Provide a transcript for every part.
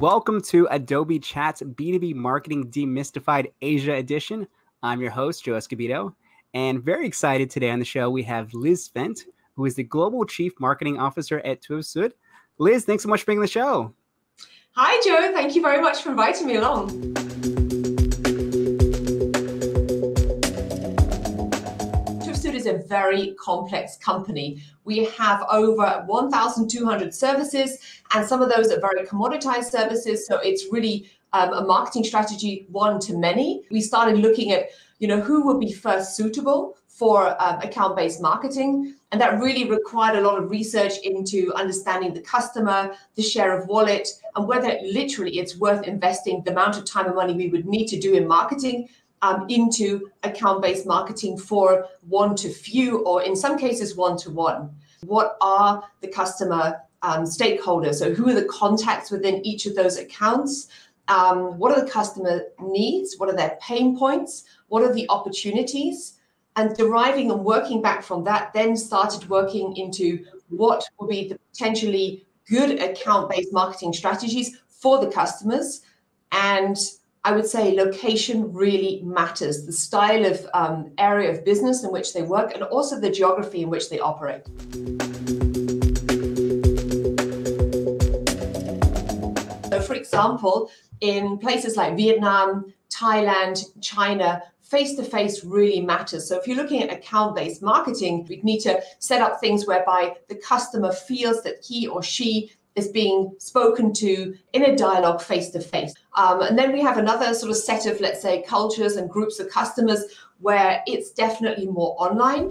Welcome to Adobe Chats B2B Marketing Demystified Asia Edition. I'm your host, Joe Escobedo, and very excited today on the show we have Liz Fent, who is the Global Chief Marketing Officer at Tüv Süd. Liz, thanks so much for being on the show. Hi, Joe. Thank you very much for inviting me along. Tüv Süd is a very complex company. We have over 1,200 services, and some of those are very commoditized services. So it's really a marketing strategy one-to-many. We started looking at, who would be first suitable for account-based marketing. And that really required a lot of research into understanding the customer, the share of wallet, and whether literally it's worth investing the amount of time and money we would need to do in marketing into account-based marketing for one-to-few, or in some cases one-to-one. What are the customer stakeholders? So who are the contacts within each of those accounts? What are the customer needs? What are their pain points? What are the opportunities? And deriving and working back from that, then started working into what will be the potentially good account-based marketing strategies for the customers. And I would say location really matters, the style of area of business in which they work, and also the geography in which they operate. So for example, in places like Vietnam, Thailand, China, face-to-face really matters. So if you're looking at account-based marketing, we need to set up things whereby the customer feels that he or she is being spoken to in a dialogue face-to-face. And then we have another sort of set of, let's say, cultures and groups of customers where it's definitely more online.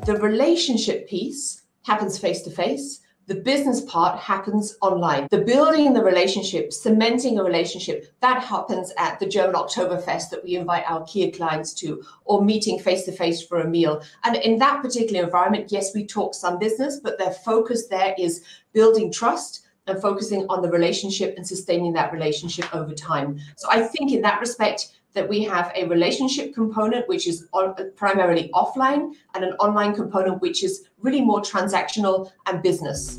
The relationship piece happens face-to-face. The business part happens online. The building the relationship, cementing a relationship, that happens at the German Oktoberfest that we invite our key clients to, or meeting face-to-face for a meal. And in that particular environment, yes, we talk some business, but their focus there is building trust and focusing on the relationship and sustaining that relationship over time. So I think in that respect, that we have a relationship component, which is primarily offline, and an online component, which is really more transactional and business.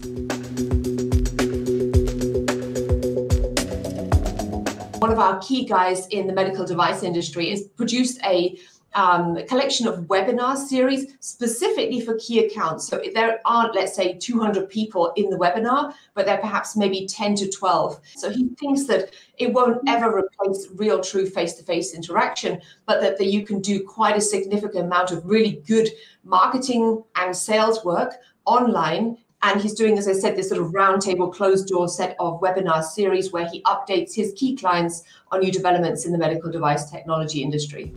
One of our key guys in the medical device industry has produced a collection of webinar series specifically for key accounts. So there aren't, let's say, 200 people in the webinar, but there are perhaps maybe 10 to 12. So he thinks that it won't ever replace real, true face-to-face interaction, but that you can do quite a significant amount of really good marketing and sales work online. And he's doing, as I said, this sort of roundtable closed door set of webinar series where he updates his key clients on new developments in the medical device technology industry.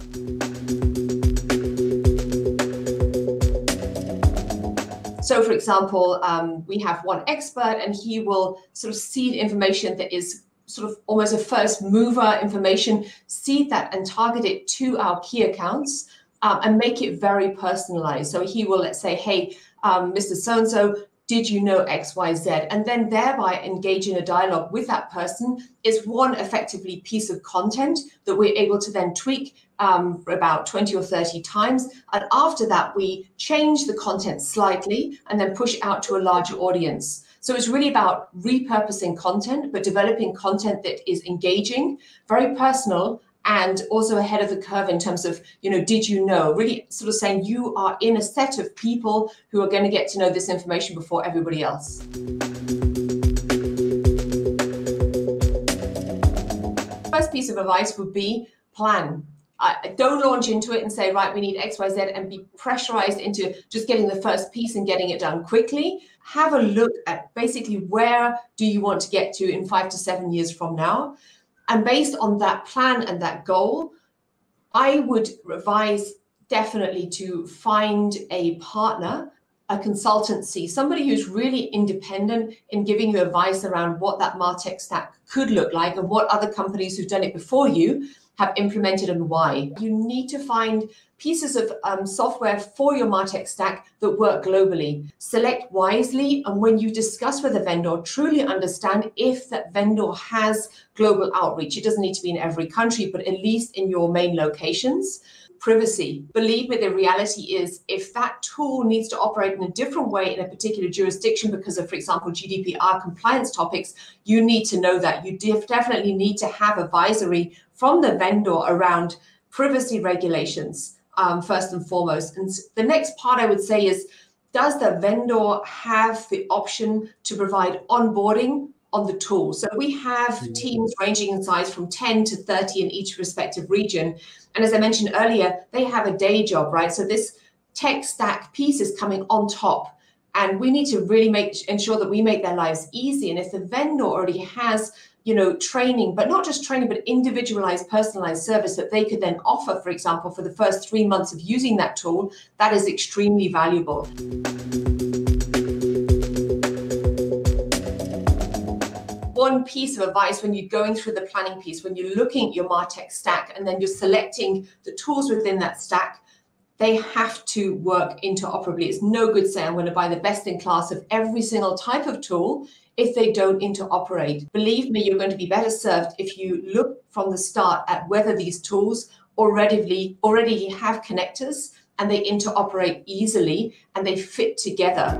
So, for example, we have one expert, and he will sort of seed information that is sort of almost a first mover information, seed that and target it to our key accounts and make it very personalized. So he will, let's say, hey, Mr. So-and-so, did you know X, Y, Z? And then thereby engage in a dialogue with that person is one effectively piece of content that we're able to then tweak about 20 or 30 times. And after that, we change the content slightly and then push out to a larger audience. So it's really about repurposing content, but developing content that is engaging, very personal, and also ahead of the curve in terms of, did you know? Really sort of saying you are in a set of people who are going to get to know this information before everybody else. First piece of advice would be plan. Don't launch into it and say, right, we need X, Y, Z, and be pressurized into just getting the first piece and getting it done quickly. Have a look at basically where do you want to get to in 5 to 7 years from now. And based on that plan and that goal, I would advise definitely to find a partner, a consultancy, somebody who's really independent in giving you advice around what that MarTech stack could look like and what other companies who've done it before you have implemented and why. You need to find pieces of software for your MarTech stack that work globally. Select wisely, and when you discuss with a vendor, truly understand if that vendor has global outreach. It doesn't need to be in every country, but at least in your main locations. privacy. Believe me, the reality is if that tool needs to operate in a different way in a particular jurisdiction because of, for example, GDPR compliance topics, you need to know that. You definitely need to have advisory from the vendor around privacy regulations, first and foremost. And the next part I would say is, does the vendor have the option to provide onboarding on the tool? So we have teams ranging in size from 10 to 30 in each respective region. And as I mentioned earlier, they have a day job, right? So this tech stack piece is coming on top. And we need to really ensure that we make their lives easy. And if the vendor already has, training, but not just training, but individualized, personalized service that they could then offer, for example, for the first 3 months of using that tool, that is extremely valuable. One piece of advice when you're going through the planning piece, when you're looking at your MarTech stack and then you're selecting the tools within that stack, they have to work interoperably. It's no good saying I'm going to buy the best in class of every single type of tool if they don't interoperate. Believe me, you're going to be better served if you look from the start at whether these tools already have connectors and they interoperate easily and they fit together.